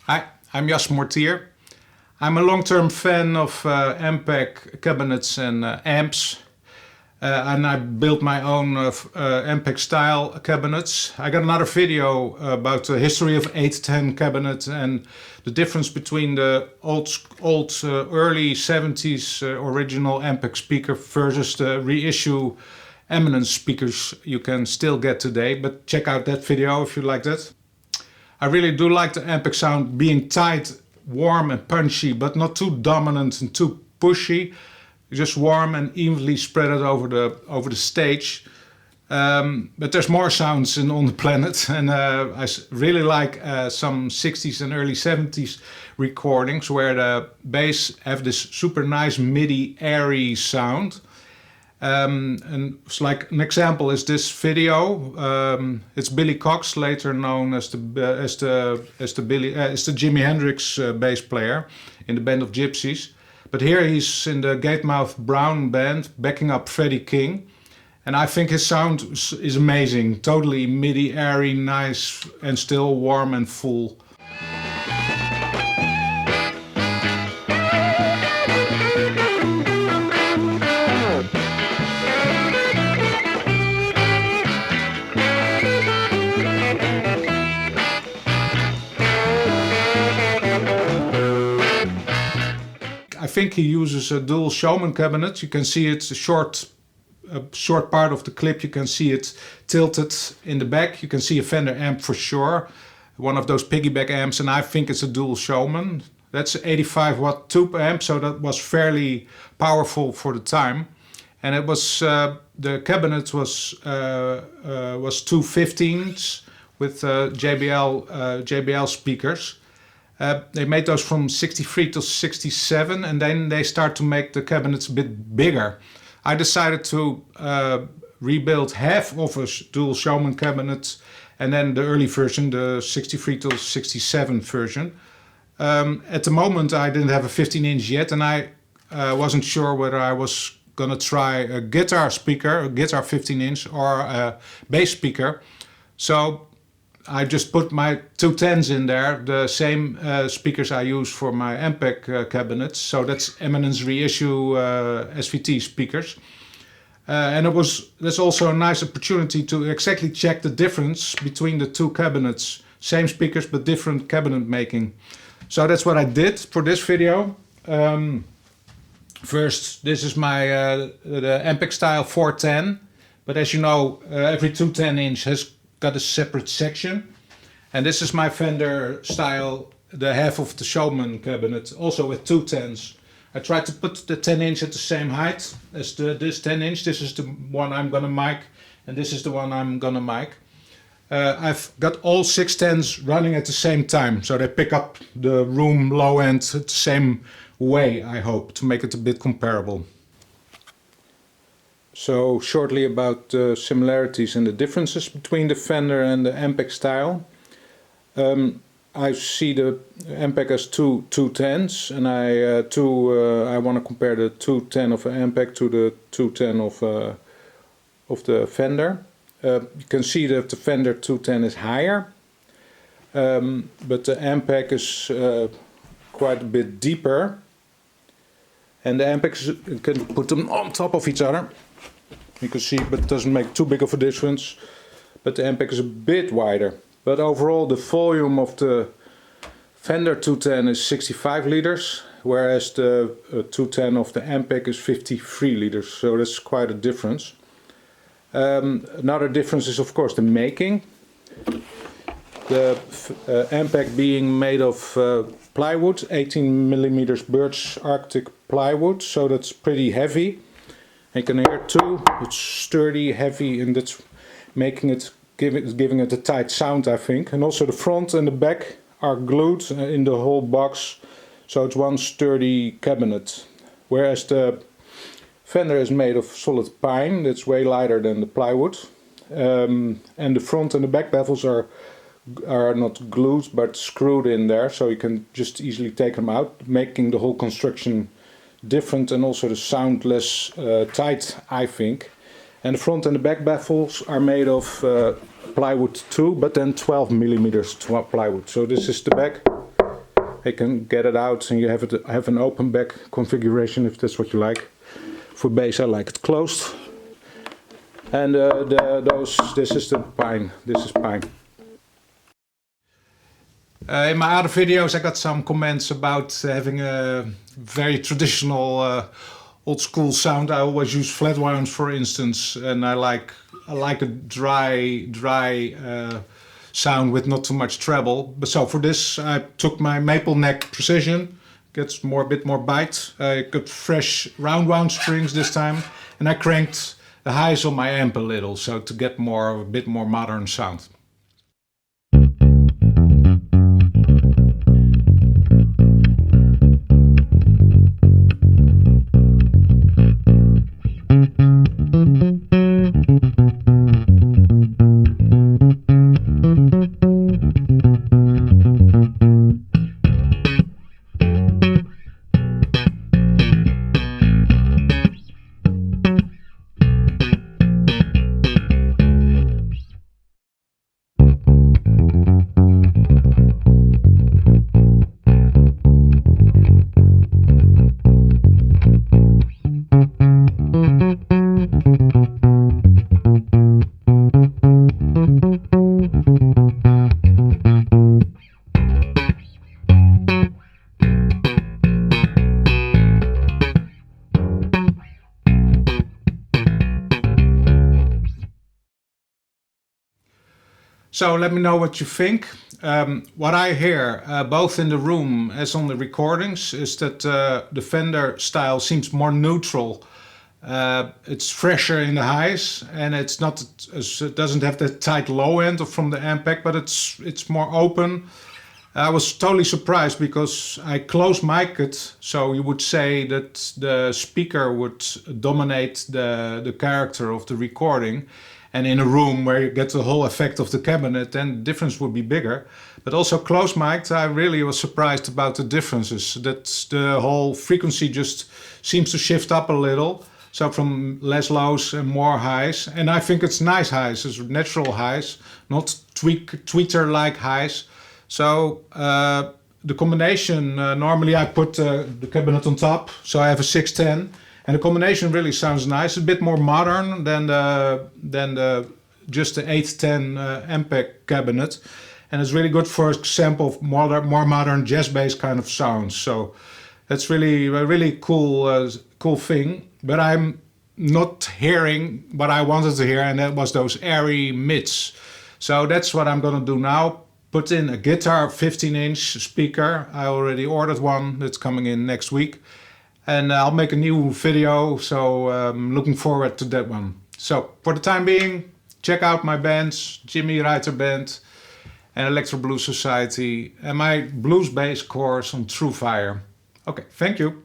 Hi, I'm Jas Mortier. I'm a long-term fan of Ampeg cabinets and amps. And I built my own Ampeg style cabinets. I got another video about the history of 810 cabinets and the difference between the old early 70s original Ampeg speaker versus the reissue Eminence speakers you can still get today. But check out that video if you like that. I really do like the Ampeg sound being tight, warm and punchy, but not too dominant and too pushy. Just warm and evenly spread it over the stage. But there's more sounds on the planet, and I really like some 60s and early 70s recordings where the bass have this super nice MIDI airy sound. And it's like an example is this video. It's Billy Cox, later known as the Jimi Hendrix bass player in the band of Gypsies. But here he's in the Gatemouth Brown band, backing up Freddie King. And I think his sound is amazing. Totally MIDI airy, nice, and still warm and full. I think he uses a dual Showman cabinet. You can see it's a short part of the clip. You can see it tilted in the back. You can see a Fender amp for sure, one of those piggyback amps, and I think it's a dual Showman. That's 85 watt tube amp, so that was fairly powerful for the time. And it was the cabinet was 215s with JBL speakers. They made those from 63 to 67, and then they start to make the cabinets a bit bigger. I decided to rebuild half of a dual Showman cabinet and then the early version, the 63 to 67 version. At the moment I didn't have a 15-inch yet, and I wasn't sure whether I was gonna try a guitar speaker, a guitar 15-inch, or a bass speaker. So I just put my 210s in there, the same speakers I use for my Ampeg cabinets. So that's Eminence reissue SVT speakers. And that's also a nice opportunity to exactly check the difference between the two cabinets. Same speakers, but different cabinet making. So that's what I did for this video. First, this is my the Ampeg style 410. But as you know, every 210-inch has got a separate section, and this is my Fender style, the half of the Showman cabinet, also with 210s. I tried to put the 10-inch at the same height as this 10-inch. This is the one I'm gonna mic, and this is the one I'm gonna mic. I've got all 6 10s running at the same time, so they pick up the room low end the same way, I hope, to make it a bit comparable. So shortly about the similarities and the differences between the Fender and the Ampeg style. I see the Ampeg as two 210s, and I want to compare the 210 of the Ampeg to the 210 of the Fender. You can see that the Fender 210 is higher, but the Ampeg is quite a bit deeper, and the Ampeg, you can put them on top of each other. You can see, but it doesn't make too big of a difference. But the Ampeg is a bit wider. But overall, the volume of the Fender 210 is 65 liters, whereas the 210 of the Ampeg is 53 liters. So that's quite a difference. Another difference is, of course, the making. The Ampeg being made of plywood, 18mm birch Arctic plywood, so that's pretty heavy. You can hear it too, it's sturdy, heavy, and that's making it, giving it a tight sound, I think. And also the front and the back are glued in the whole box, so it's one sturdy cabinet. Whereas the Fender is made of solid pine, that's way lighter than the plywood. And the front and the back baffles are not glued but screwed in there, so you can just easily take them out, making the whole construction different and also the sound less tight, I think. And the front and the back baffles are made of plywood too, but then 12mm plywood. So this is the back, You can get it out and you have an open back configuration if that's what you like. For bass I like it closed. And this is the pine. This is pine. In my other videos I got some comments about having a very traditional old school sound. I always use flat wounds, for instance, and I like a dry sound with not too much treble. But so for this I took my maple neck precision, gets a bit more bite. I got fresh round wound strings this time, and I cranked the highs on my amp a little, so to get a bit more modern sound. So let me know what you think. What I hear, both in the room as on the recordings, is that the Fender style seems more neutral. It's fresher in the highs, and it doesn't have that tight low end from the Ampeg, but it's more open. I was totally surprised because I close mic'd it, so you would say that the speaker would dominate the character of the recording. And in a room where you get the whole effect of the cabinet, then the difference would be bigger. But also close mic'd, I really was surprised about the differences. That the whole frequency just seems to shift up a little. So from less lows and more highs. And I think it's nice highs, it's natural highs, not tweeter-like highs. So the combination, normally I put the cabinet on top, so I have a 610. And the combination really sounds nice, a bit more modern than just the 810 Ampeg cabinet. And it's really good for example more modern jazz bass kind of sounds. So that's really a really cool thing. But I'm not hearing what I wanted to hear, and that was those airy mids. So that's what I'm gonna do now. Put in a guitar 15-inch speaker. I already ordered one, that's coming in next week. And I'll make a new video, so I'm looking forward to that one. So for the time being, check out my bands, Jimmy Reiter Band and Electro Blues Society, and my blues bass course on True Fire. Okay, thank you.